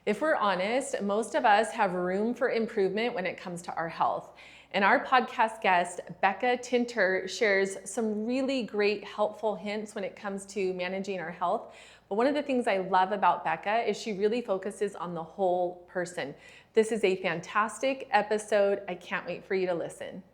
If we're honest, most of us have room for improvement when it comes to our health. And our podcast guest, Bekah Tinter, shares some really great helpful hints when it comes to managing our health. But one of the things I love about Bekah is she really focuses on the whole person. This is a fantastic episode. I can't wait for you to listen.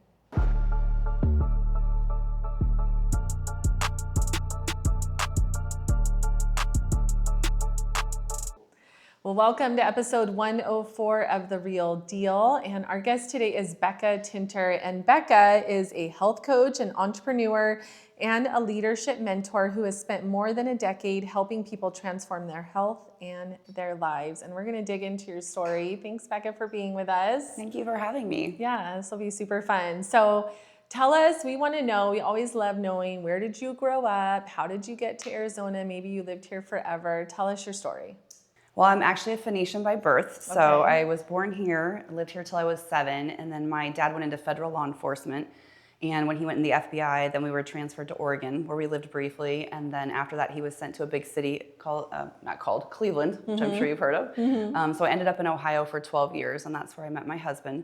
Well, welcome to episode 104 of The Real Deal. And our guest today is Bekah Tinter. And Bekah is a health coach, an entrepreneur, and a leadership mentor who has spent more than a decade helping people transform their health and their lives. And we're going to dig into your story. Thanks, Bekah, for being with us. Thank you for having me. Yeah, this will be super fun. So tell us, we want to know, we always love knowing, where did you grow up? How did you get to Arizona? Maybe you lived here forever. Tell us your story. Well, I'm actually a Phoenician by birth, so I was born here, lived here till I was 7, and then my dad went into federal law enforcement, and when he went in the FBI, then we were transferred to Oregon, where we lived briefly, and then after that he was sent to a big city called, Cleveland, which I'm sure you've heard of. So I ended up in Ohio for 12 years, and that's where I met my husband.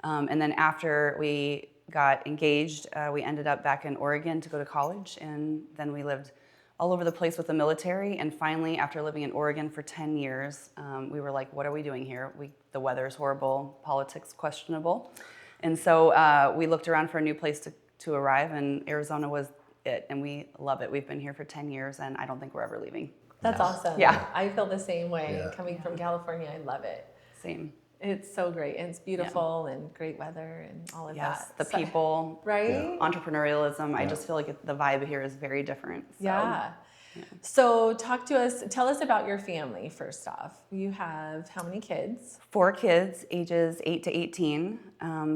And then after we got engaged, we ended up back in Oregon to go to college, and then we lived all over the place with the military, and finally, after living in Oregon for 10 years, we were like, what are we doing here? The weather's horrible, politics questionable. And so we looked around for a new place to arrive, and Arizona was it, and we love it. We've been here for 10 years, and I don't think we're ever leaving. That's awesome. Yeah. I feel the same way. Coming from California, I love it. Same. It's so great, and it's beautiful and great weather and all of that. The people, right? Entrepreneurialism. I just feel like the vibe here is very different. So. Yeah. So tell us about your family first off. You have how many kids? 4 kids, ages 8 to 18.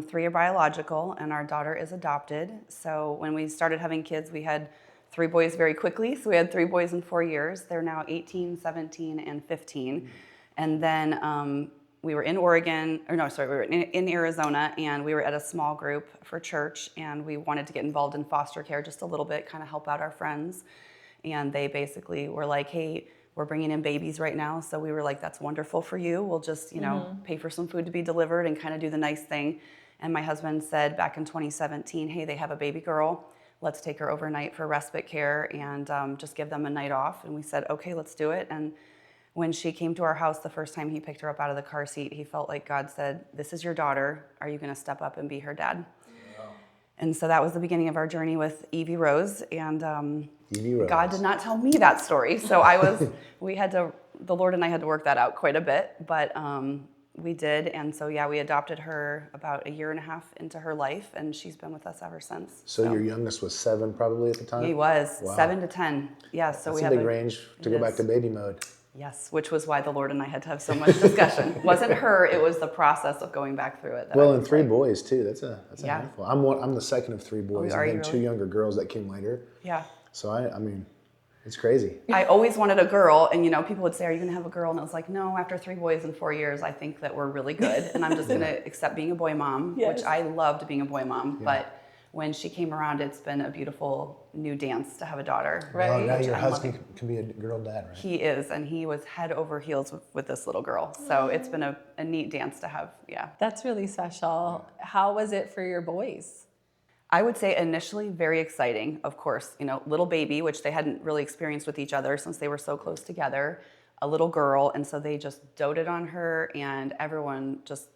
3 are biological, and our daughter is adopted. So when we started having kids, we had 3 boys very quickly. So we had 3 boys in 4 years. They're now 18, 17, and 15. And then we were in we were in Arizona, and we were at a small group for church, and we wanted to get involved in foster care just a little bit, kind of help out our friends. And they basically were like, hey, we're bringing in babies right now. So we were like, that's wonderful for you. We'll just, pay for some food to be delivered and kind of do the nice thing. And my husband said back in 2017, hey, they have a baby girl. Let's take her overnight for respite care and just give them a night off. And we said, okay, let's do it. And when she came to our house the first time he picked her up out of the car seat, he felt like God said, this is your daughter. Are you going to step up and be her dad? Wow. And so that was the beginning of our journey with Evie Rose. And Evie Rose. God did not tell me that story. So the Lord and I had to work that out quite a bit, but we did. And so, we adopted her about a year and a half into her life, and she's been with us ever since. So your youngest was 7 probably at the time? He was. Wow. 7 to 10. Yeah, so That's a big range to go back to baby mode. Yes, which was why the Lord and I had to have so much discussion. It wasn't her, it was the process of going back through it. Well, and 3 boys too. That's a handful. I'm the second of 3 boys, and then 2 younger girls that came later. Yeah. So I mean, it's crazy. I always wanted a girl, and people would say, are you going to have a girl? And I was like, no, after 3 boys in 4 years, I think that we're really good, and I'm just going to accept being a boy mom, which I loved being a boy mom, but when she came around, it's been a beautiful new dance to have a daughter. Right. Well, now your husband can be a girl dad, right? He is, and he was head over heels with this little girl. So it's been a neat dance to have, That's really special. How was it for your boys? I would say initially very exciting, of course. Little baby, which they hadn't really experienced with each other since they were so close together, a little girl, and so they just doted on her, and everyone just,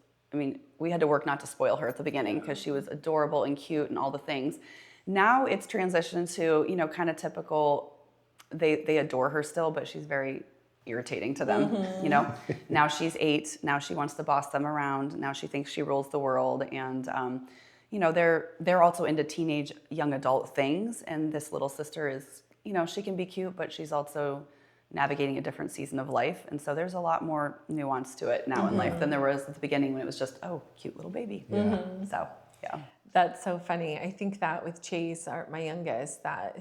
we had to work not to spoil her at the beginning because she was adorable and cute and all the things. Now it's transitioned to, kind of typical, they adore her still, but she's very irritating to them, Now she's 8, now she wants to boss them around, now she thinks she rules the world, and they're also into teenage young adult things, and this little sister is, she can be cute, but she's also navigating a different season of life, and so there's a lot more nuance to it now in life than there was at the beginning when it was just, oh, cute little baby. So That's so funny. I think that with Chase, my youngest, that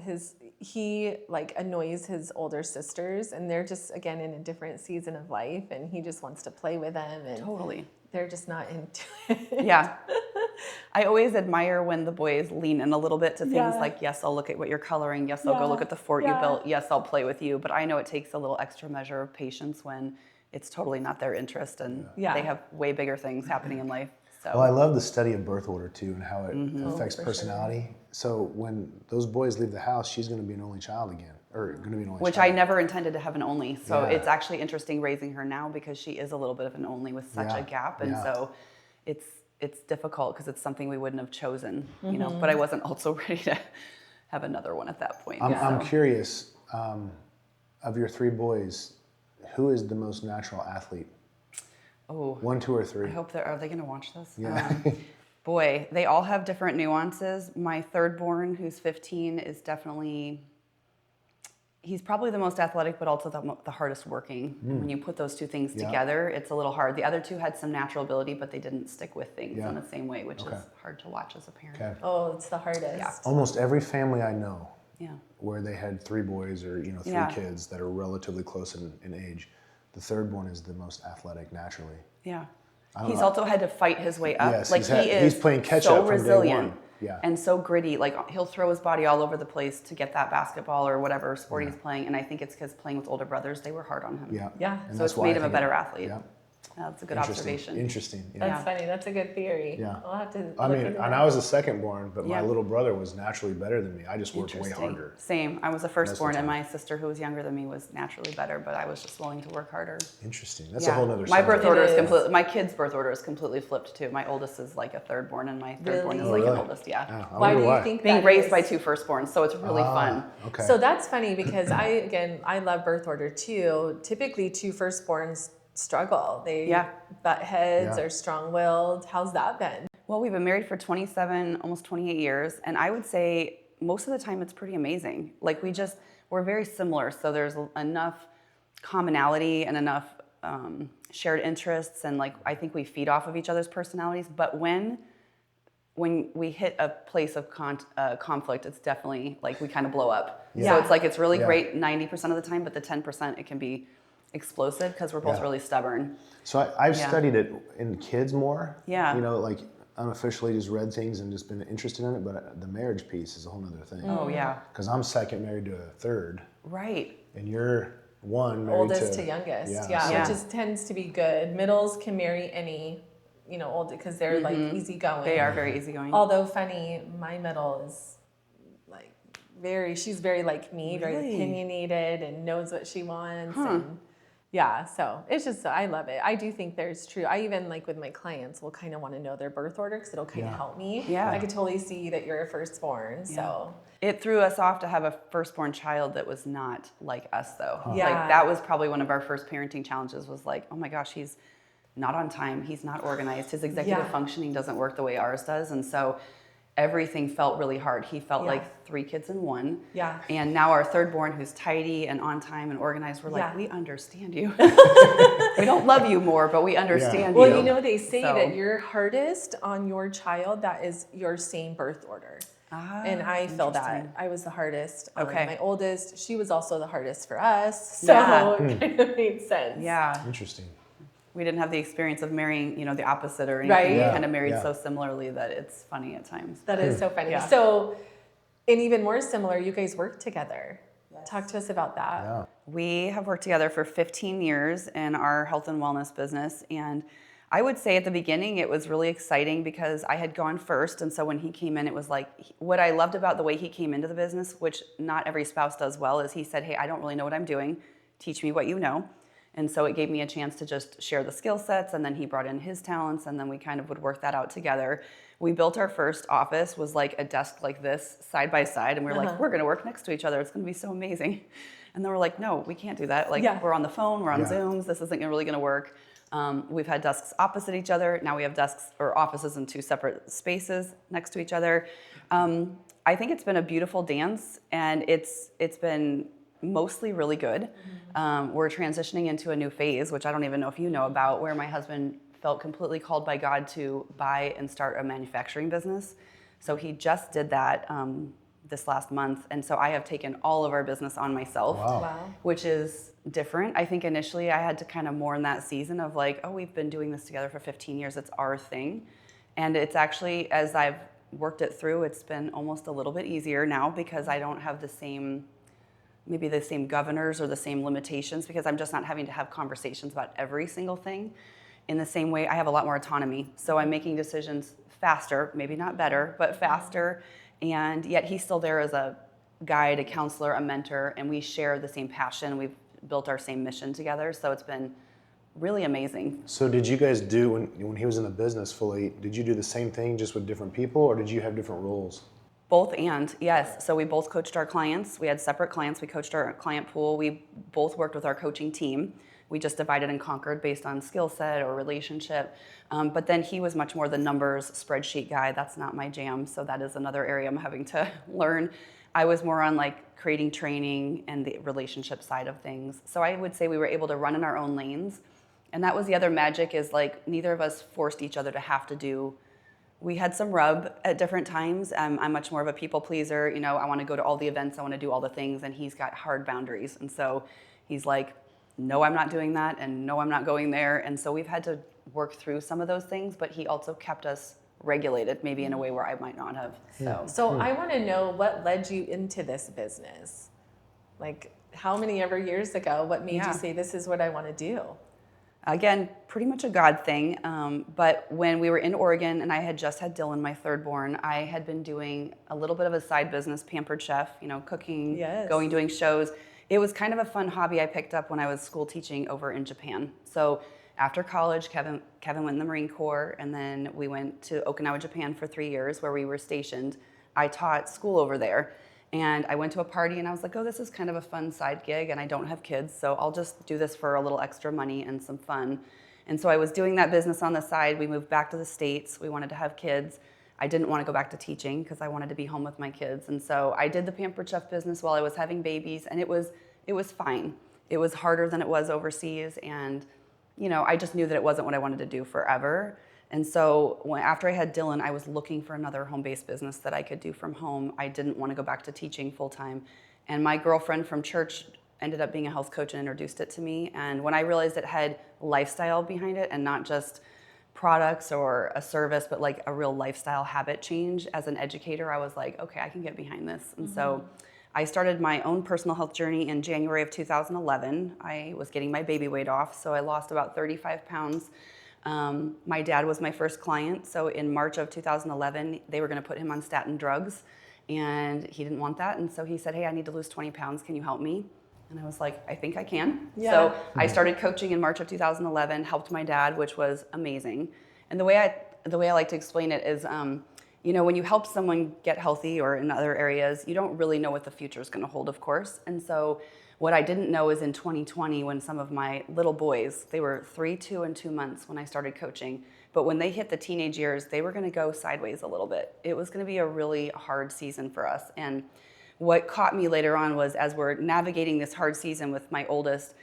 he annoys his older sisters, and they're just again in a different season of life, and he just wants to play with them, and totally they're just not into it. Yeah. I always admire when the boys lean in a little bit to things like, yes, I'll look at what you're coloring. Yes, I'll go look at the fort you built. Yes, I'll play with you. But I know it takes a little extra measure of patience when it's totally not their interest, and Yeah. they have way bigger things happening in life. So. Well, I love the study of birth order too, and how it affects for personality. Sure. So when those boys leave the house, she's going to be an only child again, or going to be an only Which child. I never intended to have an only. So Yeah. it's actually interesting raising her now because she is a little bit of an only with such Yeah. a gap. And Yeah. so it's difficult because it's something we wouldn't have chosen, you know, but I wasn't also ready to have another one at that point. I'm curious, of your 3 boys, who is the most natural athlete? Oh, 1, 2, or 3? I hope are they going to watch this? Yeah. Boy, they all have different nuances. My third born, who's 15, is definitely, he's probably the most athletic, but also the hardest working. When you put those two things together, it's a little hard. The other 2 had some natural ability, but they didn't stick with things in the same way, which is hard to watch as a parent. Okay. Oh, it's the hardest. Yeah. Almost every family I know Yeah. where they had 3 boys or 3 kids that are relatively close in age, the third born is the most athletic naturally. Yeah. He's also had to fight his way up. Yes, like he's playing catch so up from resilient day 1. Yeah. and so gritty. Like he'll throw his body all over the place to get that basketball or whatever sport he's playing. And I think it's because playing with older brothers, they were hard on him. Yeah. Yeah. And So that's it's why made I him a think better athlete. Yeah. That's a good observation. Interesting. Yeah. That's funny. That's a good theory. Yeah. I'll have to. I mean, and I was the second born, but my Yeah. little brother was naturally better than me. I just worked way harder. Same. I was a firstborn, time. and my sister, who was younger than me, was naturally better, but I was just willing to work harder. Interesting. That's a whole nother My birth subject. order is is. completely. My kid's birth order is completely flipped too. My oldest is like a third born, and my third born is Really? like an really? oldest. Yeah. I Why do wonder you think Being that raised is? by 2 firstborns, so it's really fun. Okay. So that's funny because I love birth order too. Typically, 2 firstborns struggle. They butt heads, Yeah. are strong-willed. How's that been? Well, we've been married for 27, almost 28 years, and I would say most of the time it's pretty amazing. Like we're very similar, so there's enough commonality and enough shared interests, and like I think we feed off of each other's personalities. But when we hit a place of conflict, it's definitely like we kind of blow up. Yeah. So it's like it's really great 90% of the time, but the 10% it can be explosive because we're both really stubborn. So I've studied it in kids more. Yeah. Like unofficially just read things and just been interested in it, but the marriage piece is a whole other thing. Oh yeah. Because I'm second married to a third, Right. and you're one married Oldest to youngest. Yeah. Yeah. Which is tends to be good. Middles can marry any, old because they're like easygoing. They are very easygoing. Although funny, my middle is like she's very like me, very Really? opinionated and knows what she wants. And yeah, so it's just, I love it. I do think there's true. I even like with my clients will kind of want to know their birth order because it'll kind of help me. Yeah. I could totally see that you're a firstborn. So It threw us off to have a firstborn child that was not like us though. Yeah. Like that was probably one of our first parenting challenges was like, oh my gosh, he's not on time. He's not organized. His executive functioning doesn't work the way ours does. And so everything felt really hard. He felt like 3 kids in one. Yeah. And now our third born who's tidy and on time and organized, we're like, we understand you. We don't love you more, but we understand you. Well, they say So- that you're hardest on your child that is your same birth order. And I feel that. I was the hardest on my oldest. She was also the hardest for us. So it kind of made sense. Yeah. Interesting. We didn't have the experience of marrying, the opposite or anything. Right. We Yeah. kind of married so similarly that it's funny at times. That is so funny. Yeah. So, and even more similar, you guys work together. Yes. Talk to us about that. Yeah. We have worked together for 15 years in our health and wellness business. And I would say at the beginning, it was really exciting because I had gone first. And so when he came in, it was like, what I loved about the way he came into the business, which not every spouse does well, is he said, hey, I don't really know what I'm doing. Teach me what you know. And so it gave me a chance to just share the skill sets, and then he brought in his talents, and then we kind of would work that out together. We built our first office, was like a desk like this, side by side, and we were like, we're gonna work next to each other. It's gonna be so amazing. And then we're like, no, we can't do that. Like we're on the phone, we're on Zooms, this isn't really gonna work. We've had desks opposite each other. Now we have desks or offices in 2 separate spaces next to each other. I think it's been a beautiful dance, and it's been mostly really good. We're transitioning into a new phase, which I don't even know if you know about, where my husband felt completely called by God to buy and start a manufacturing business. So he just did that this last month. And so I have taken all of our business on myself, which is different. I think initially I had to kind of mourn that season of like, oh, we've been doing this together for 15 years. It's our thing. And it's actually, as I've worked it through, it's been almost a little bit easier now because I don't have the same maybe the same governors or the same limitations, because I'm just not having to have conversations about every single thing. In the same way, I have a lot more autonomy. So I'm making decisions faster, maybe not better, but faster. And yet he's still there as a guide, a counselor, a mentor, and we share the same passion. We've built our same mission together. So it's been really amazing. So did you guys do, when he was in the business fully, did you do the same thing just with different people, or did you have different roles? Both and, yes. So we both coached our clients. We had separate clients. We coached our client pool. We both worked with our coaching team. We just divided and conquered based on skill set or relationship. But then he was much more the numbers spreadsheet guy. That's not my jam. So that is another area I'm having to learn. I was more on like creating training and the relationship side of things. So I would say we were able to run in our own lanes. And that was the other magic, is like neither of us forced each other to have to do. We had some rub at different times. I'm much more of a people pleaser. You know, I want to go to all the events. I want to do all the things. And he's got hard boundaries. And so he's like, no, I'm not doing that. And no, I'm not going there. And so we've had to work through some of those things. But he also kept us regulated, maybe in a way where I might not have. So I want to know what led you into this business. Like, how many ever years ago, what made you say, this is what I want to do? Again, pretty much a God thing. But when we were in Oregon and I had just had Dylan, my third born, I had been doing a little bit of a side business, Pampered Chef, you know, cooking, going, doing shows. It was kind of a fun hobby I picked up when I was school teaching over in Japan. So after college, Kevin went in the Marine Corps, and then we went to Okinawa, Japan for 3 years where we were stationed. I taught school over there. And I went to a party and I was like, oh, this is kind of a fun side gig, and I don't have kids, so I'll just do this for a little extra money and some fun. And so I was doing that business on the side. We moved back to the States. We wanted to have kids. I didn't want to go back to teaching because I wanted to be home with my kids. And so I did the Pampered Chef business while I was having babies, and it was fine. It was harder than it was overseas, and you know, I just knew that it wasn't what I wanted to do forever. And so after I had Dylan, I was looking for another home-based business that I could do from home. I didn't want to go back to teaching full-time. And my girlfriend from church ended up being a health coach and introduced it to me. And when I realized it had lifestyle behind it and not just products or a service, but like a real lifestyle habit change, as an educator, I was like, okay, I can get behind this. And so I started my own personal health journey in January of 2011. I was getting my baby weight off, so I lost about 35 pounds. My dad was my first client, so in March of 2011, they were going to put him on statin drugs, and he didn't want that, and so he said, hey, I need to lose 20 pounds, can you help me? And I was like, I think I can. So I started coaching in March of 2011, helped my dad, which was amazing. And the way I like to explain it is, you know, when you help someone get healthy or in other areas, you don't really know what the future is going to hold, of course. And so what I didn't know is in 2020, when some of my little boys, they were 3, 2, and 2 months when I started coaching, but when they hit the teenage years, they were going to go sideways a little bit. It was going to be a really hard season for us. And what caught me later on was, as we're navigating this hard season with my oldest,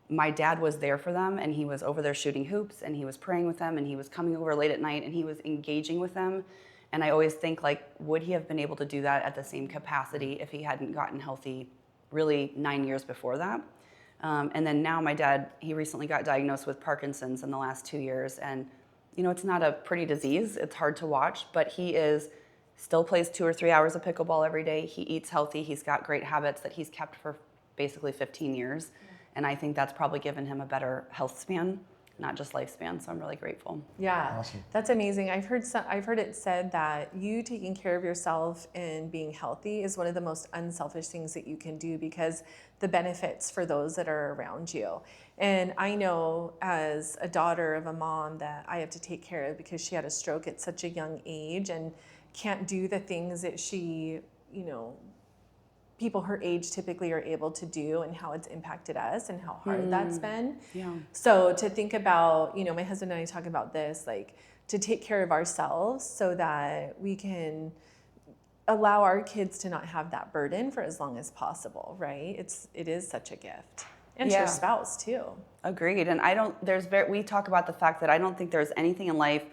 my dad was there for them, and he was over there shooting hoops, and he was praying with them, and he was coming over late at night, and he was engaging with them. And I always think, like, would he have been able to do that at the same capacity if he hadn't gotten healthy really 9 years before that? And then now my dad, he recently got diagnosed with Parkinson's in the last 2 years. And, you know, it's not a pretty disease. It's hard to watch, but he still plays 2 or 3 hours of pickleball every day. He eats healthy. He's got great habits that he's kept for basically 15 years. And I think that's probably given him a better health span, not just lifespan. So I'm really grateful. Yeah, Awesome. That's amazing. I've heard it said that you taking care of yourself and being healthy is one of the most unselfish things that you can do, because the benefits for those that are around you. And I know, as a daughter of a mom, that I have to take care of because she had a stroke at such a young age and can't do the things that she, you know, people her age typically are able to do, and how it's impacted us and how hard that's been. Yeah. So to think about, you know, my husband and I talk about this, like, to take care of ourselves so that we can allow our kids to not have that burden for as long as possible, right? It is such a gift. And to your spouse too. Agreed. And we talk about the fact that I don't think there's anything in life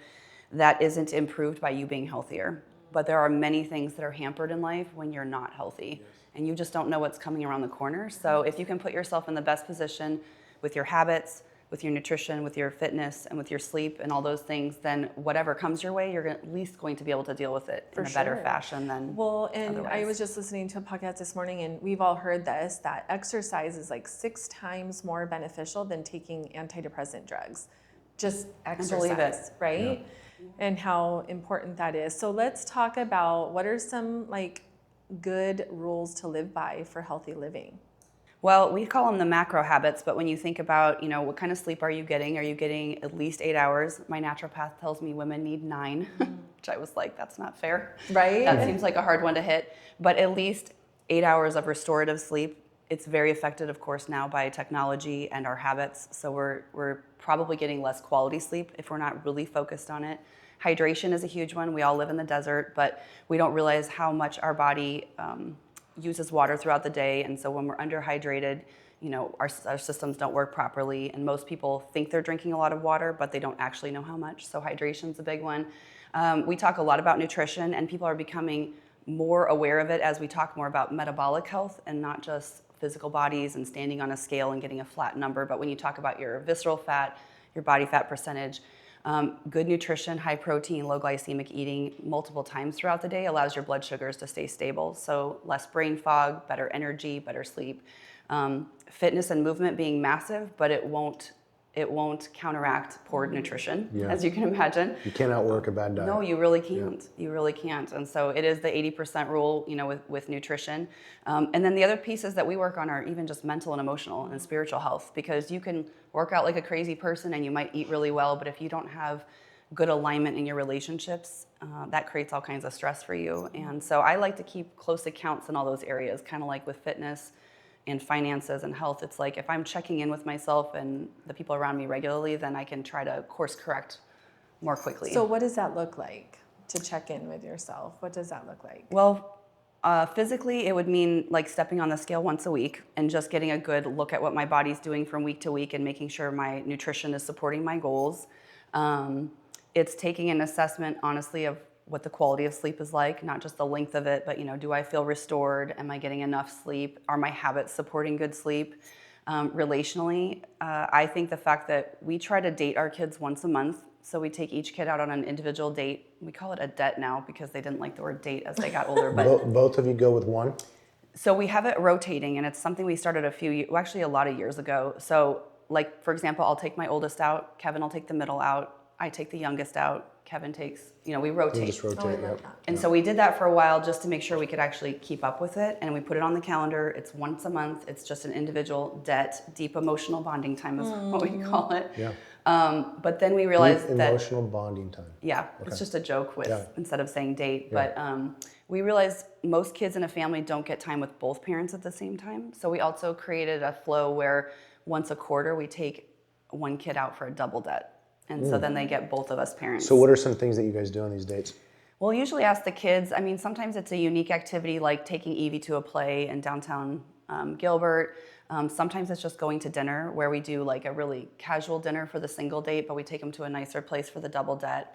that isn't improved by you being healthier. But there are many things that are hampered in life when you're not healthy. And you just don't know what's coming around the corner. So if you can put yourself in the best position with your habits, with your nutrition, with your fitness, and with your sleep and all those things, then whatever comes your way, you're at least going to be able to deal with it in a better fashion than and otherwise. I was just listening to a podcast this morning, and we've all heard this, that exercise is like 6 times more beneficial than taking antidepressant drugs. Just exercise, right? Yeah. And how important that is. So let's talk about what are some like good rules to live by for healthy living. Well, we call them the macro habits, but when you think about, what kind of sleep are you getting? Are you getting at least 8 hours? My naturopath tells me women need 9, which I was like, that's not fair. Right. That seems like a hard one to hit, but at least 8 hours of restorative sleep. It's very affected, of course, now by technology and our habits. So we're probably getting less quality sleep if we're not really focused on it. Hydration is a huge one. We all live in the desert, but we don't realize how much our body uses water throughout the day, and so when we're underhydrated, our systems don't work properly, and most people think they're drinking a lot of water, but they don't actually know how much. So hydration's a big one. We talk a lot about nutrition, and people are becoming more aware of it as we talk more about metabolic health and not just physical bodies and standing on a scale and getting a flat number. But when you talk about your visceral fat, your body fat percentage, good nutrition, high protein, low glycemic eating multiple times throughout the day allows your blood sugars to stay stable. So less brain fog, better energy, better sleep. Fitness and movement being massive, but it won't counteract poor nutrition, as you can imagine. You can't outwork a bad diet. No, you really can't. Yeah. You really can't. And so it is the 80% rule, with nutrition. And then the other pieces that we work on are even just mental and emotional and spiritual health, because you can work out like a crazy person and you might eat really well, but if you don't have good alignment in your relationships, that creates all kinds of stress for you. And so I like to keep close accounts in all those areas, kind of like with fitness and finances and health. It's like if I'm checking in with myself and the people around me regularly, then I can try to course correct more quickly. So what does that look like, to check in with yourself? What does that look like? Well, physically, it would mean like stepping on the scale once a week and just getting a good look at what my body's doing from week to week and making sure my nutrition is supporting my goals. It's taking an assessment, honestly, of what the quality of sleep is like, not just the length of it, but do I feel restored? Am I getting enough sleep? Are my habits supporting good sleep? Relationally, I think the fact that we try to date our kids once a month, so we take each kid out on an individual date. We call it a det now because they didn't like the word date as they got older. But both of you go with one? So we have it rotating, and it's something we started a lot of years ago. So like, for example, I'll take my oldest out, Kevin will take the middle out, I take the youngest out, Kevin takes, we rotate. You just rotate, yep. And so we did that for a while just to make sure we could actually keep up with it. And we put it on the calendar. It's once a month. It's just an individual det, deep emotional bonding time is what we call it. Yeah. But then we realized deep that emotional bonding time. Yeah, okay. It's just a joke instead of saying date. Yeah. But we realized most kids in a family don't get time with both parents at the same time. So we also created a flow where once a quarter we take one kid out for a double det. And so then they get both of us parents. So what are some things that you guys do on these dates? We'll usually ask the kids. I mean, sometimes it's a unique activity like taking Evie to a play in downtown Gilbert. Sometimes it's just going to dinner where we do like a really casual dinner for the single date, but we take them to a nicer place for the double det.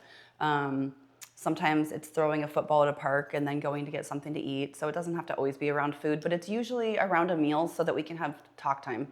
Sometimes it's throwing a football at a park and then going to get something to eat. So it doesn't have to always be around food, but it's usually around a meal so that we can have talk time.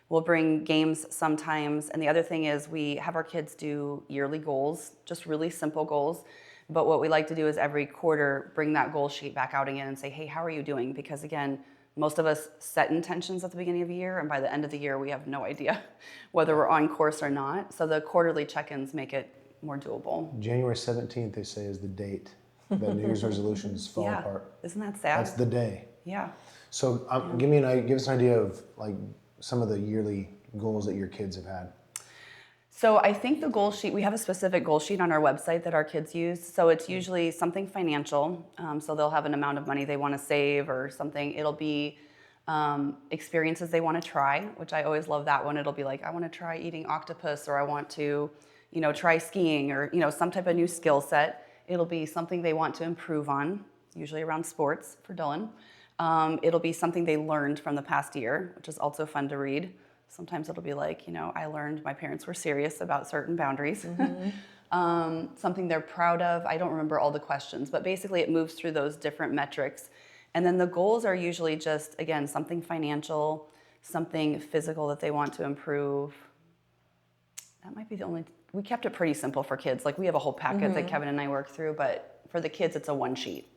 We'll bring games sometimes. And the other thing is we have our kids do yearly goals, just really simple goals. But what we like to do is every quarter bring that goal sheet back out again and say, hey, how are you doing? Because again, most of us set intentions at the beginning of the year, and by the end of the year, we have no idea whether we're on course or not. So the quarterly check-ins make it more doable. January 17th, they say, is the date that New Year's resolutions fall apart. Isn't that sad? That's the day. Yeah. So give us an idea of like some of the yearly goals that your kids have had. So I think the goal sheet, we have a specific goal sheet on our website that our kids use. So it's usually something financial. So they'll have an amount of money they want to save or something. It'll be experiences they want to try, which I always love that one. It'll be like, I want to try eating octopus, or I want to, try skiing, or, some type of new skill set. It'll be something they want to improve on, usually around sports for Dylan. It'll be something they learned from the past year, which is also fun to read. Sometimes it'll be like, I learned my parents were serious about certain boundaries. Mm-hmm. Something they're proud of. I don't remember all the questions, but basically it moves through those different metrics. And then the goals are usually just, again, something financial, something physical that they want to improve. that might be the only, we kept it pretty simple for kids. Like we have a whole packet that Kevin and I work through, but for the kids, it's a one sheet.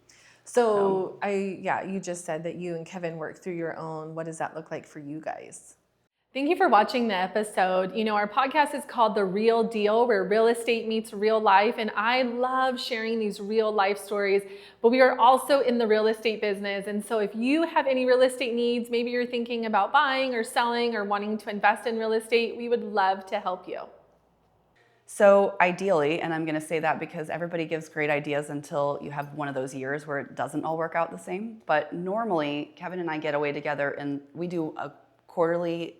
So you just said that you and Kevin work through your own. What does that look like for you guys? Thank you for watching the episode. You know, our podcast is called The Real Deal, where real estate meets real life. And I love sharing these real life stories, but we are also in the real estate business. And so if you have any real estate needs, maybe you're thinking about buying or selling or wanting to invest in real estate, we would love to help you. So ideally, and I'm going to say that because everybody gives great ideas until you have one of those years where it doesn't all work out the same. But normally, Kevin and I get away together and we do a quarterly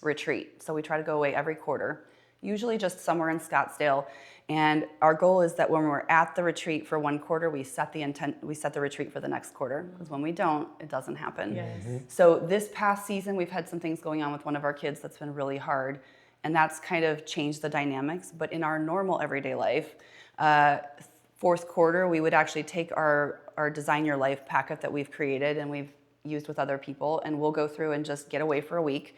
retreat. So we try to go away every quarter, usually just somewhere in Scottsdale. And our goal is that when we're at the retreat for one quarter, we set the retreat for the next quarter. Because when we don't, it doesn't happen. Yes. So this past season, we've had some things going on with one of our kids that's been really hard. And that's kind of changed the dynamics. But in our normal everyday life, fourth quarter, we would actually take our Design Your Life packet that we've created and we've used with other people, and we'll go through and just get away for a week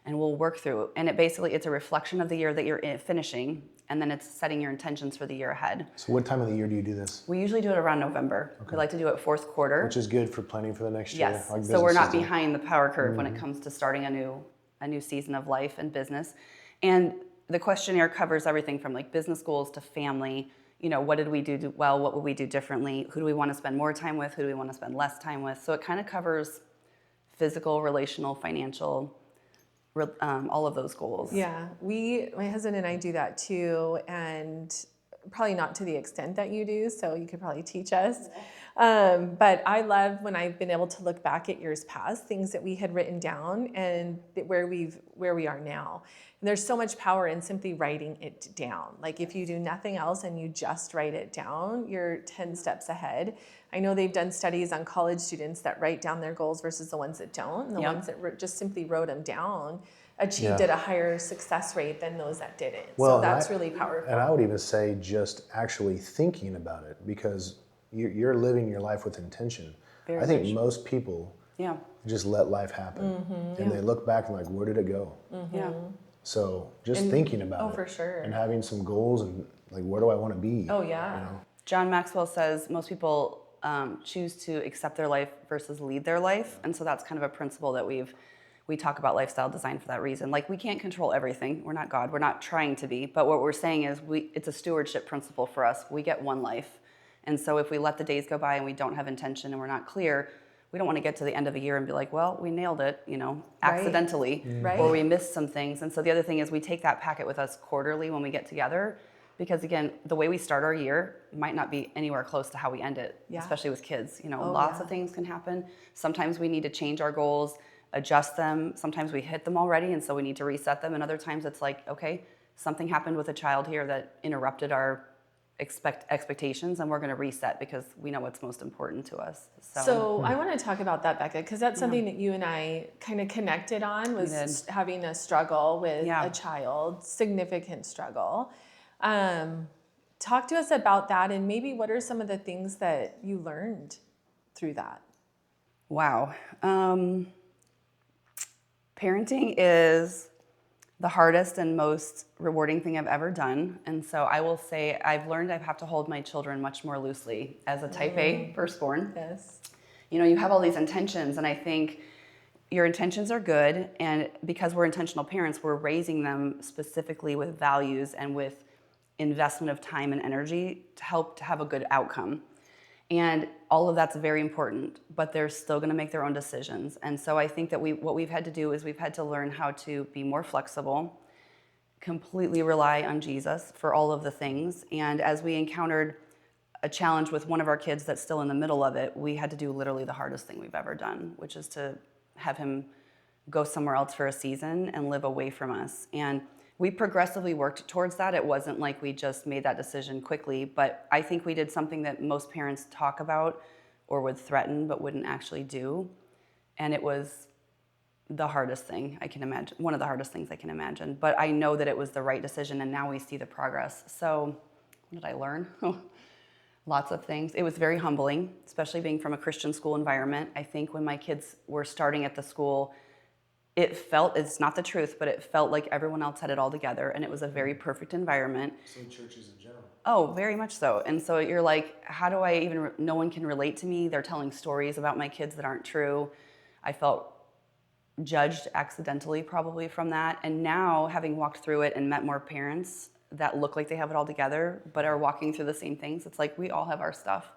and we'll work through. And it's a reflection of the year that you're finishing, and then it's setting your intentions for the year ahead. So what time of the year do you do this? We usually do it around November. Okay. We like to do it fourth quarter. Which is good for planning for the next year. Yes, like so we're not behind the power curve when it comes to starting a new season of life and business. And the questionnaire covers everything from like business goals to family. You know, what did we do well? What would we do differently? Who do we want to spend more time with? Who do we want to spend less time with? So it kind of covers physical, relational, financial, all of those goals. Yeah, my husband and I do that too, and probably not to the extent that you do, so you could probably teach us. But I love when I've been able to look back at years past, things that we had written down and where we are now. And there's so much power in simply writing it down. Like if you do nothing else and you just write it down, you're 10 steps ahead. I know they've done studies on college students that write down their goals versus the ones that don't. And the ones that just simply wrote them down achieved at a higher success rate than those that didn't. Well, so that's really powerful. And I would even say just actually thinking about it, because you're living your life with intention. I think most people just let life happen. And they look back and like, where did it go? So just thinking about it. For sure. And having some goals and like, where do I want to be? Oh, yeah. You know? John Maxwell says most people choose to accept their life versus lead their life. And so that's kind of a principle that we talk about lifestyle design for that reason. Like we can't control everything. We're not God. We're not trying to be. But what we're saying is it's a stewardship principle for us. We get one life. And so if we let the days go by and we don't have intention and we're not clear, we don't want to get to the end of a year and be like, well, we nailed it, accidentally, or we missed some things. And so the other thing is we take that packet with us quarterly when we get together, because again, the way we start our year might not be anywhere close to how we end it, especially with kids. Lots of things can happen. Sometimes we need to change our goals, adjust them. Sometimes we hit them already, and so we need to reset them. And other times it's like, okay, something happened with a child here that interrupted our expectations, and we're going to reset because we know what's most important to us. So I want to talk about that, Bekah, because that's something that you and I kind of connected on, was having a struggle with a child, significant struggle. Talk to us about that, and maybe what are some of the things that you learned through that? Wow. Parenting is the hardest and most rewarding thing I've ever done. And so I will say I've learned I have to hold my children much more loosely as a type A firstborn. Yes. You have all these intentions, and I think your intentions are good. And because we're intentional parents, we're raising them specifically with values and with investment of time and energy to help to have a good outcome. And all of that's very important, but they're still going to make their own decisions. And so I think that what we've had to do is we've had to learn how to be more flexible, completely rely on Jesus for all of the things. And as we encountered a challenge with one of our kids that's still in the middle of it, we had to do literally the hardest thing we've ever done, which is to have him go somewhere else for a season and live away from us. And we progressively worked towards that. It wasn't like we just made that decision quickly, but I think we did something that most parents talk about or would threaten but wouldn't actually do. And it was the hardest thing I can imagine, one of the hardest things I can imagine. But I know that it was the right decision, and now we see the progress. So what did I learn? Lots of things. It was very humbling, especially being from a Christian school environment. I think when my kids were starting at the school, it's not the truth, but it felt like everyone else had it all together, and it was a very perfect environment. So churches in general. Oh, very much so. And so you're like, how do I even, no one can relate to me. They're telling stories about my kids that aren't true. I felt judged accidentally probably from that. And now, having walked through it and met more parents that look like they have it all together, but are walking through the same things, it's like we all have our stuff.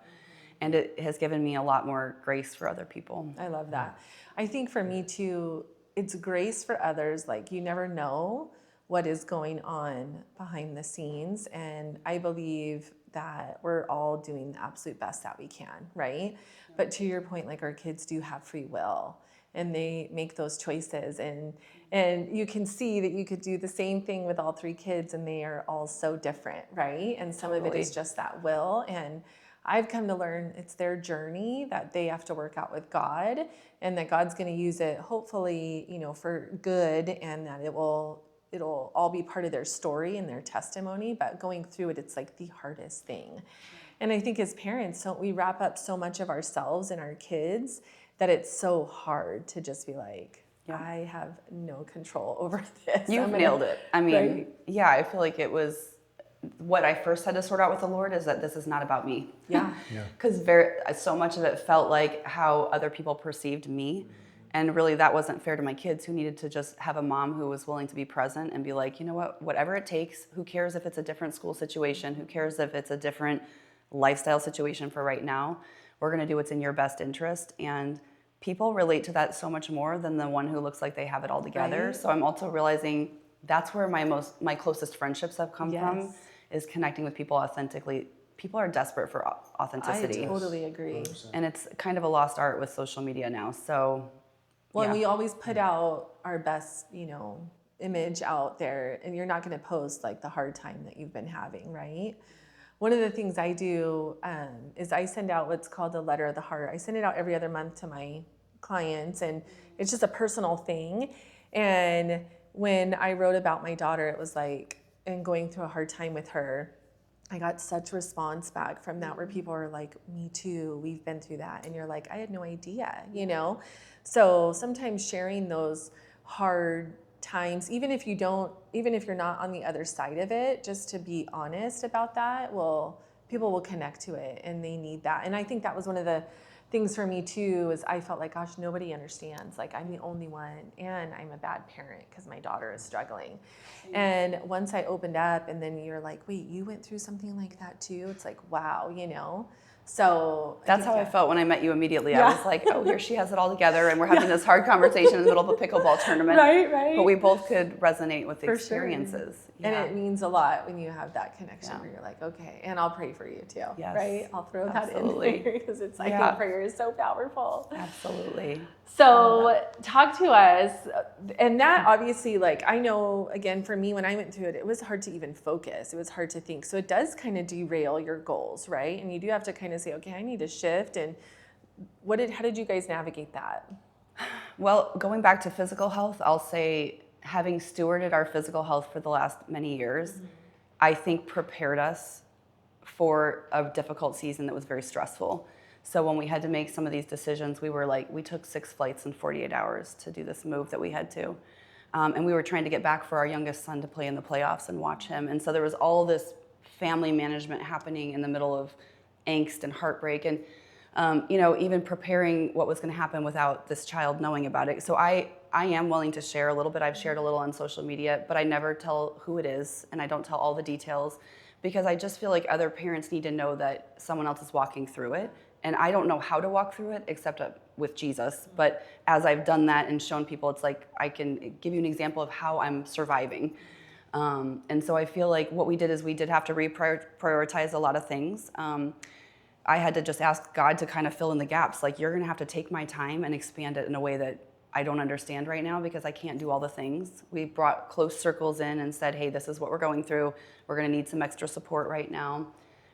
And it has given me a lot more grace for other people. I love that. I think for me too, it's grace for others. Like, you never know what is going on behind the scenes. And I believe that we're all doing the absolute best that we can, right? But to your point, like, our kids do have free will, and they make those choices. And you can see that you could do the same thing with all 3 kids, and they are all so different, right? And some of it is just that will. And I've come to learn it's their journey that they have to work out with God, and that God's going to use it, hopefully, for good, and that it'll all be part of their story and their testimony. But going through it, it's like the hardest thing. And I think as parents, we wrap up so much of ourselves in our kids that it's so hard to just be like, I have no control over this. You've nailed it. I mean, right? Yeah, I feel like it was what I first had to sort out with the Lord, is that this is not about me. Yeah. Because so much of it felt like how other people perceived me. And really, that wasn't fair to my kids, who needed to just have a mom who was willing to be present and be like, you know what, whatever it takes, who cares if it's a different school situation, who cares if it's a different lifestyle situation for right now, we're going to do what's in your best interest. And people relate to that so much more than the one who looks like they have it all together. Right. So I'm also realizing that's where my closest friendships have come from, is connecting with people authentically. People are desperate for authenticity. I totally agree. 100%. And it's kind of a lost art with social media now. So, well, we always put out our best, image out there, and you're not going to post like the hard time that you've been having, right? One of the things I do is I send out what's called the letter of the heart. I send it out every other month to my clients, and it's just a personal thing. And when I wrote about my daughter, it was like, and going through a hard time with her, I got such response back from that, where people are like, me too, we've been through that. And you're like, I had no idea, So sometimes sharing those hard times, even if you're not on the other side of it, just to be honest about that, people will connect to it, and they need that. And I think that was one of the things for me too, is I felt like, gosh, nobody understands. Like, I'm the only one, and I'm a bad parent because my daughter is struggling. And once I opened up, and then you're like, wait, you went through something like that too? It's like, wow, So that's how I felt when I met you immediately. Yeah. I was like, oh, here she has it all together, and we're having this hard conversation in the middle of a pickleball tournament. Right. But we both could resonate with the experiences. Sure. Yeah. And it means a lot when you have that connection where you're like, okay, and I'll pray for you too. Yes. Right? I'll throw that in there, because it's like, I think prayer is so powerful. Absolutely. So talk to us, and that obviously, like, I know, again, for me, when I went through it, it was hard to even focus. It was hard to think. So it does kind of derail your goals, right? And you do have to kind of say, okay, I need to shift. And how did you guys navigate that? Well, going back to physical health, I'll say, having stewarded our physical health for the last many years, I think prepared us for a difficult season that was very stressful. So when we had to make some of these decisions, we took 6 flights in 48 hours to do this move that we had to. And we were trying to get back for our youngest son to play in the playoffs and watch him. And so there was all this family management happening in the middle of angst and heartbreak, and even preparing what was going to happen without this child knowing about it. So I am willing to share a little bit. I've shared a little on social media, but I never tell who it is, and I don't tell all the details, because I just feel like other parents need to know that someone else is walking through it. And I don't know how to walk through it except with Jesus. But as I've done that and shown people, it's like I can give you an example of how I'm surviving. And so I feel like what we did is we did have to reprioritize a lot of things. I had to just ask God to kind of fill in the gaps. Like, you're going to have to take my time and expand it in a way that I don't understand right now, because I can't do all the things. We brought close circles in and said, hey, this is what we're going through. We're going to need some extra support right now.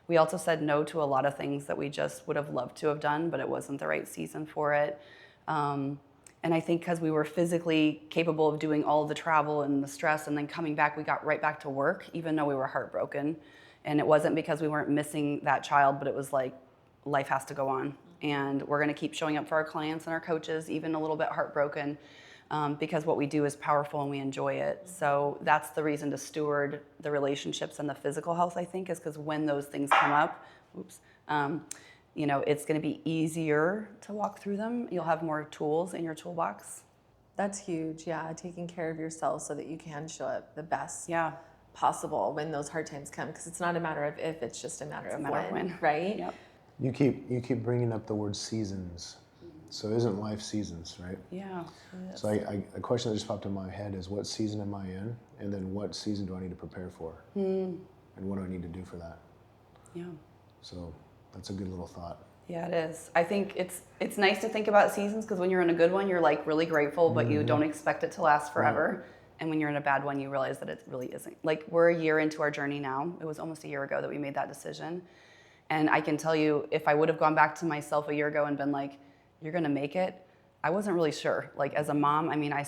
We also said no to a lot of things that we just would have loved to have done, but it wasn't the right season for it. And I think because we were physically capable of doing all the travel and the stress and then coming back, we got right back to work, even though we were heartbroken. And it wasn't because we weren't missing that child, but it was like, life has to go on. And we're going to keep showing up for our clients and our coaches, even a little bit heartbroken. because what we do is powerful and we enjoy it. So that's the reason to steward the relationships and the physical health, I think, is because when those things come up, it's going to be easier to walk through them. You'll have more tools in your toolbox. That's huge. Yeah, taking care of yourself so that you can show up the best possible when those hard times come, because it's not a matter of if, it's just a matter of when, right? Yep. You keep bringing up the word seasons. So isn't life seasons, right? Yeah. So a question that just popped in my head is, what season am I in? And then what season do I need to prepare for? And what do I need to do for that? Yeah. So that's a good little thought. Yeah, it is. I think it's nice to think about seasons, because when you're in a good one, you're like really grateful, but you don't expect it to last forever. Right. And when you're in a bad one, you realize that it really isn't. Like, we're a year into our journey now. It was almost a year ago that we made that decision. And I can tell you, if I would have gone back to myself a year ago and been like, you're gonna make it, I wasn't really sure. Like, as a mom, I mean, I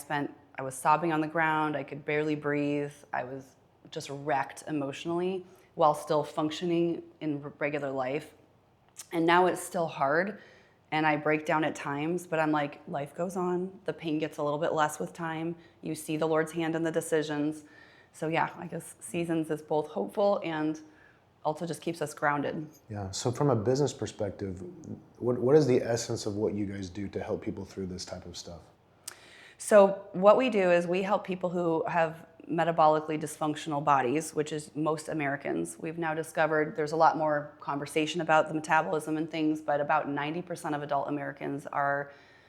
was sobbing on the ground. I could barely breathe. I was just wrecked emotionally while still functioning in regular life. And now it's still hard, and I break down at times, but I'm like, life goes on. The pain gets a little bit less with time. You see the Lord's hand in the decisions. So yeah, I guess seasons is both hopeful and also just keeps us grounded. Yeah, so from a business perspective, what is the essence of what you guys do to help people through this type of stuff? So what we do is we help people who have metabolically dysfunctional bodies, which is most Americans. We've now discovered there's a lot more conversation about the metabolism and things, but about 90% of adult Americans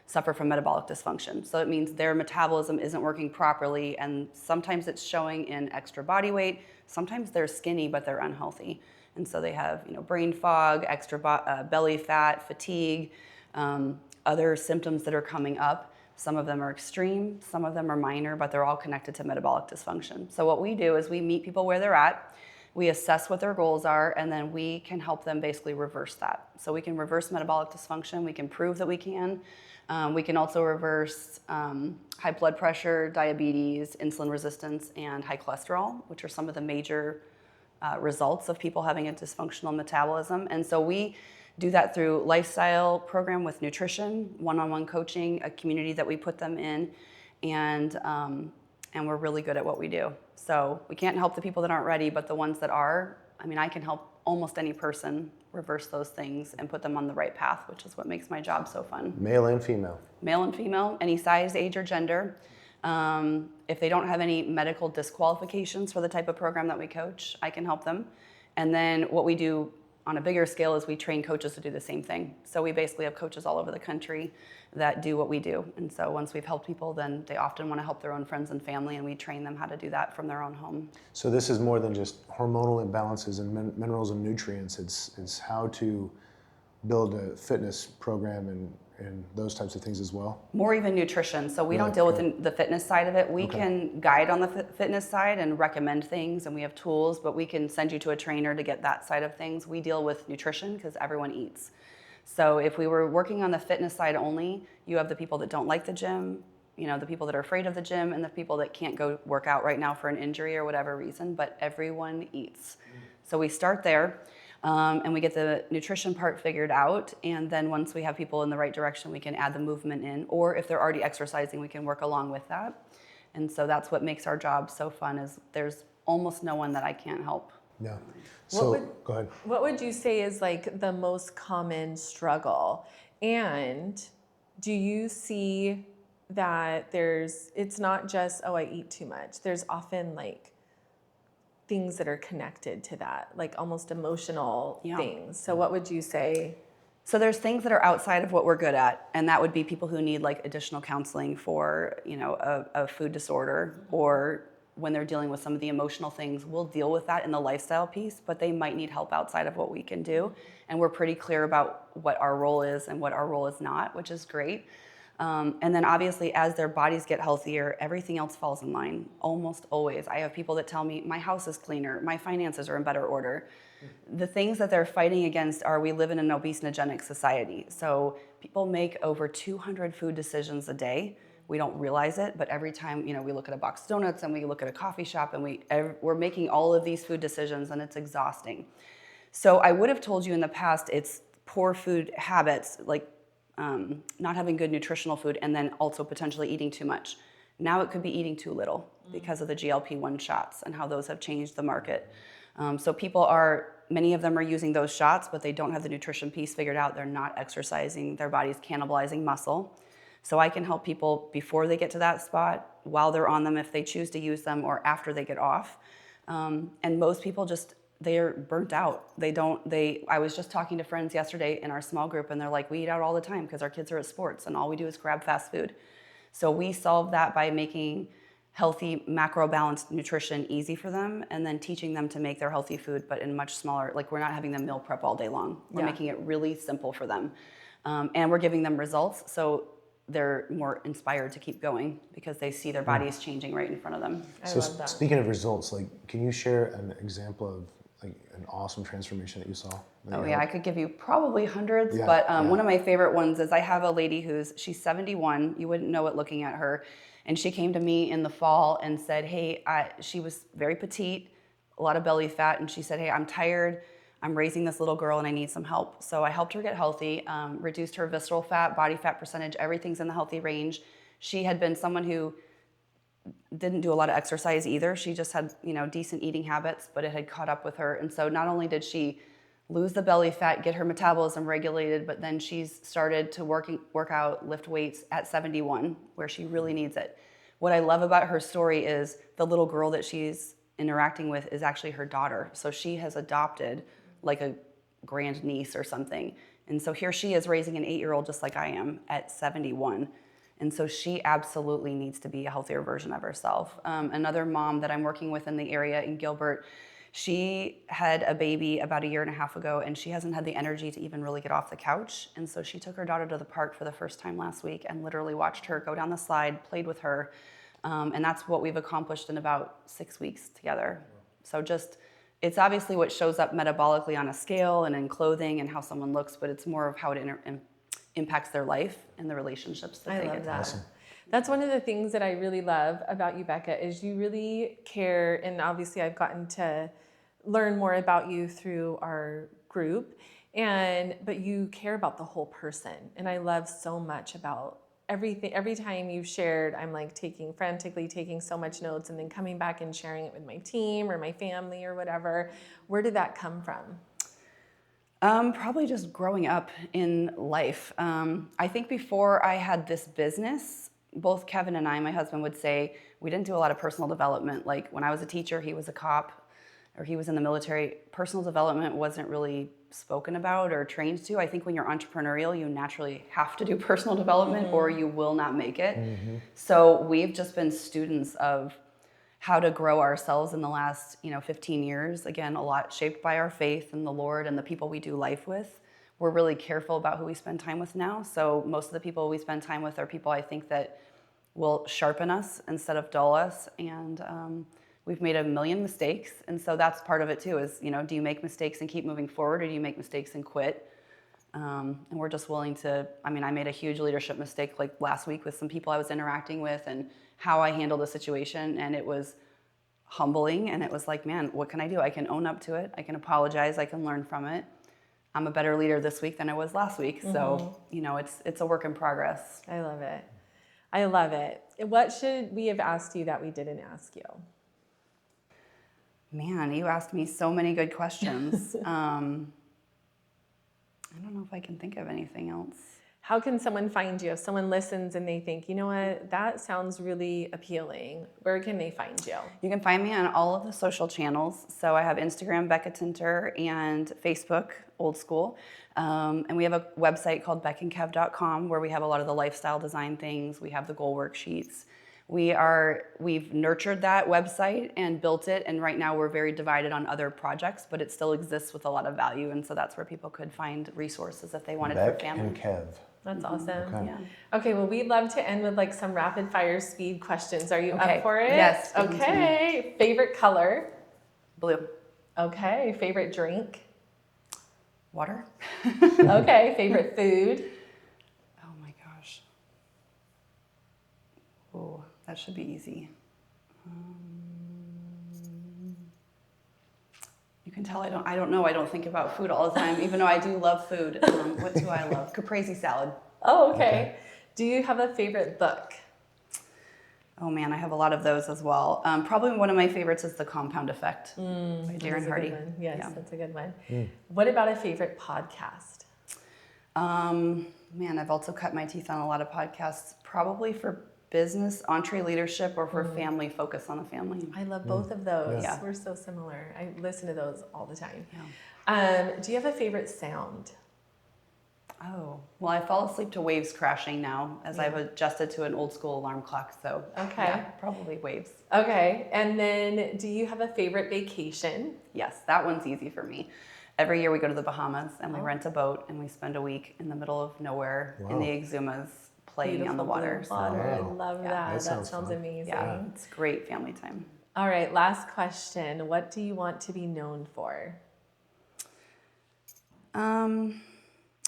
suffer from metabolic dysfunction. So it means their metabolism isn't working properly, and sometimes it's showing in extra body weight. Sometimes they're skinny, but they're unhealthy. And so they have, brain fog, extra belly fat, fatigue, other symptoms that are coming up. Some of them are extreme, some of them are minor, but they're all connected to metabolic dysfunction. So what we do is we meet people where they're at, we assess what their goals are, and then we can help them basically reverse that. So we can reverse metabolic dysfunction, we can prove that we can. We can also reverse high blood pressure, diabetes, insulin resistance, and high cholesterol, which are some of the major results of people having a dysfunctional metabolism. And so we do that through lifestyle program with nutrition, one-on-one coaching, a community that we put them in, and we're really good at what we do. So we can't help the people that aren't ready, but the ones that are, I can help almost any person reverse those things and put them on the right path, which is what makes my job so fun. Male and female. Male and female, any size, age, or gender. If they don't have any medical disqualifications for the type of program that we coach, I can help them. And then what we do on a bigger scale is we train coaches to do the same thing. So we basically have coaches all over the country that do what we do. And so once we've helped people, then they often want to help their own friends and family, and we train them how to do that from their own home. So this is more than just hormonal imbalances and minerals and nutrients. It's how to build a fitness program and those types of things as well? More even nutrition. So we don't deal with the fitness side of it. We can guide on the fitness side and recommend things, and we have tools, but we can send you to a trainer to get that side of things. We deal with nutrition because everyone eats. So if we were working on the fitness side only, you have the people that don't like the gym, the people that are afraid of the gym, and the people that can't go work out right now for an injury or whatever reason, but everyone eats. So we start there. And we get the nutrition part figured out, and then once we have people in the right direction, we can add the movement in, or if they're already exercising, we can work along with that. And so that's what makes our job so fun, is there's almost no one that I can't help. Yeah. So go ahead. What would you say is like the most common struggle? And do you see that it's not just, oh, I eat too much. There's often like things that are connected to that, like almost emotional things. So what would you say? So there's things that are outside of what we're good at, and that would be people who need like additional counseling for, a food disorder, or when they're dealing with some of the emotional things. We'll deal with that in the lifestyle piece, but they might need help outside of what we can do. And we're pretty clear about what our role is and what our role is not, which is great. And then obviously as their bodies get healthier, everything else falls in line, almost always. I have people that tell me, my house is cleaner, my finances are in better order. The things that they're fighting against are, we live in an obesogenic society. So people make over 200 food decisions a day. We don't realize it, but every time, we look at a box of donuts and we look at a coffee shop, and we're making all of these food decisions, and it's exhausting. So I would have told you in the past, it's poor food habits, like not having good nutritional food and then also potentially eating too much. Now it could be eating too little because of the GLP-1 shots and how those have changed the market. So many of them are using those shots, but they don't have the nutrition piece figured out. They're not exercising. Their body's cannibalizing muscle. So I can help people before they get to that spot, while they're on them if they choose to use them, or after they get off. And most people they're burnt out. I was just talking to friends yesterday in our small group, and they're like, we eat out all the time because our kids are at sports and all we do is grab fast food. So we solve that by making healthy macro balanced nutrition easy for them, and then teaching them to make their healthy food, but in much smaller, like we're not having them meal prep all day long. We're making it really simple for them. And we're giving them results. So they're more inspired to keep going because they see their bodies changing right in front of them. So speaking of results, like, can you share an example of like an awesome transformation that you saw? I could give you probably hundreds, but one of my favorite ones is I have a lady she's 71. You wouldn't know it looking at her. And she came to me in the fall and said, hey, she was very petite, a lot of belly fat. And she said, hey, I'm tired. I'm raising this little girl and I need some help. So I helped her get healthy, reduced her visceral fat, body fat percentage, everything's in the healthy range. She had been someone who didn't do a lot of exercise either. She just had, decent eating habits, but it had caught up with her. And so not only did she lose the belly fat, get her metabolism regulated, but then she's started to work out, lift weights at 71, where she really needs it. What I love about her story is the little girl that she's interacting with is actually her daughter. So she has adopted like a grand niece or something. And so here she is raising an 8-year-old just like I am at 71. And so she absolutely needs to be a healthier version of herself. Another mom that I'm working with in the area in Gilbert, she had a baby about 1.5 years ago, and she hasn't had the energy to even really get off the couch. And so she took her daughter to the park for the first time last week and literally watched her go down the slide, played with her. And that's what we've accomplished in about 6 weeks together. So it's obviously what shows up metabolically on a scale and in clothing and how someone looks, but it's more of how it impacts their life and the relationships that they get. Awesome. That's one of the things that I really love about you, Bekah, is you really care. And obviously I've gotten to learn more about you through our group, but you care about the whole person. And I love so much about everything. Every time you've shared, I'm like frantically taking so much notes and then coming back and sharing it with my team or my family or whatever. Where did that come from? Probably just growing up in life. I think before I had this business, both Kevin and I, my husband, would say we didn't do a lot of personal development. Like when I was a teacher, he was a cop, or he was in the military. Personal development wasn't really spoken about or trained to. I think when you're entrepreneurial, you naturally have to do personal development or you will not make it. Mm-hmm. So we've just been students of how to grow ourselves in the last 15 years. Again, a lot shaped by our faith in the Lord and the people we do life with. We're really careful about who we spend time with now. So most of the people we spend time with are people I think that will sharpen us instead of dull us. And we've made 1 million mistakes. And so that's part of it too is, do you make mistakes and keep moving forward, or do you make mistakes and quit? And we're just willing to, I made a huge leadership mistake like last week with some people I was interacting with and how I handled a situation. And it was humbling. And it was like, man, what can I do? I can own up to it. I can apologize. I can learn from it. I'm a better leader this week than I was last week. Mm-hmm. So, it's a work in progress. I love it. I love it. What should we have asked you that we didn't ask you? Man, you asked me so many good questions. I don't know if I can think of anything else. How can someone find you? If someone listens and they think, you know what, that sounds really appealing, where can they find you? You can find me on all of the social channels. So I have Instagram, Bekah Tinter, and Facebook, Old School. And we have a website called beckandkev.com where we have a lot of the lifestyle design things. We have the goal worksheets. We've nurtured that website and built it, and right now we're very divided on other projects, but it still exists with a lot of value, and so that's where people could find resources if they wanted for family. Beck and Kev. That's awesome. Okay. Yeah. Okay, well, we'd love to end with like some rapid fire speed questions. Are you up for it? Yes. Okay. Favorite color? Blue. Okay. Favorite drink? Water. Okay. Favorite food? Oh my gosh. Oh, that should be easy. You can tell I don't know. I don't think about food all the time, even though I do love food. What do I love? Caprese salad. Oh, okay. Do you have a favorite book? Oh man, I have a lot of those as well. Probably one of my favorites is The Compound Effect by Darren Hardy. Yes, that's a good one. What about a favorite podcast? Man, I've also cut my teeth on a lot of podcasts, probably for business, EntreLeadership, or for family, focus on the family. I love both of those. Yeah. We're so similar. I listen to those all the time. Yeah. Do you have a favorite sound? Oh, well, I fall asleep to waves crashing now as I've adjusted to an old school alarm clock. So yeah, probably waves. Okay. And then do you have a favorite vacation? Yes, that one's easy for me. Every year we go to the Bahamas and we rent a boat and we spend a week in the middle of nowhere in the Exumas playing on the water. I love that. That sounds fun. amazing. Yeah, it's great family time. All right, last question. What do you want to be known for?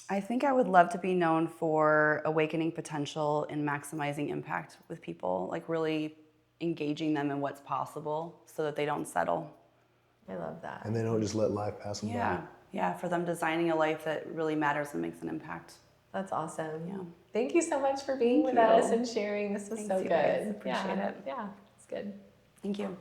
I think I would love to be known for awakening potential and maximizing impact with people, like really engaging them in what's possible so that they don't settle. I love that. And they don't just let life pass them by. Yeah, for them designing a life that really matters and makes an impact. That's awesome. Yeah. Thank you so much for being with us and sharing. This was so you good. guys. Appreciate it. Yeah, it's good. Thank you.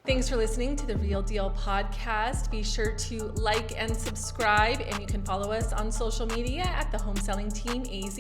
Thanks for listening to the Real Deal podcast. Be sure to like and subscribe, and you can follow us on social media at the Home Selling Team AZ.